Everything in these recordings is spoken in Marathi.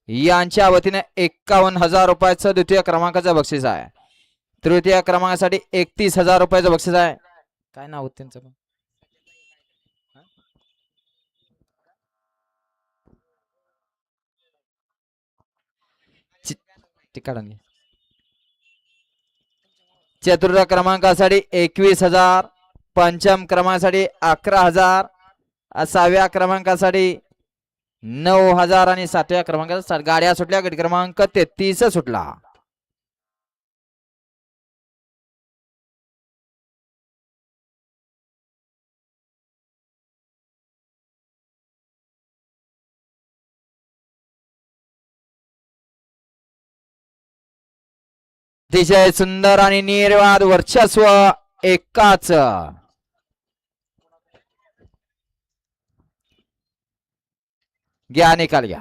यांच्या वतीने 51,000 रुपयाचं द्वितीय क्रमांकाचं बक्षीस आहे. तृतीय क्रमांकासाठी 31,000 रुपयाचं बक्षीस आहे. काय नाव होतं त्यांचं? चतुर्थ क्रमांकासाठी 21,000, पंचम क्रमांकासाठी 11,000, 6व्या क्रमांकासाठी 9,000 आणि 7व्या क्रमांकासाठी गाड्या सुटल्या. गट क्रमांक 33 सुटला. अतिशय सुंदर आणि निर्वाद वर्चस्व एकाच. घ्या निकाल घ्या.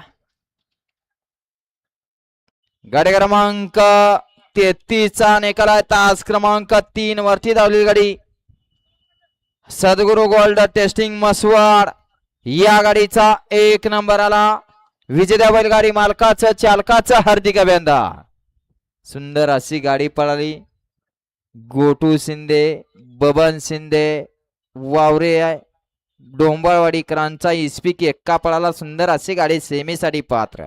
गाडी क्रमांक 33 चा निकाल आहे. तास क्रमांक 3 वरती धावलेली गाडी सद्गुरू गोल्ड टेस्टिंग मसवाड या गाडीचा 1 नंबर आला. विजेत्या बैलगाडी मालकाचं चालकाचं हार्दिक अभिनंदन. सुंदर अशी गाडी पळाली. गोटू शिंदे, बबन शिंदे, वावरे डोंबळवाडीकरांचा इस्पिक एक्का पळाला. सुंदर अशी गाडी सेमीसाठी पात्र.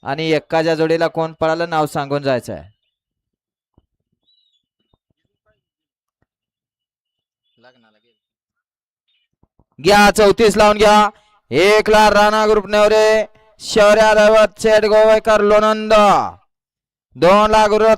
आणि एक्काच्या जोडीला कोण पळालं नाव सांगून जायचं आहे. घ्या 34 लावून घ्या. 1 ला राणा ग्रुप नेवरे, शौर्या दैवत शेठ गोवेकर लोणंद, 2 ला गुरु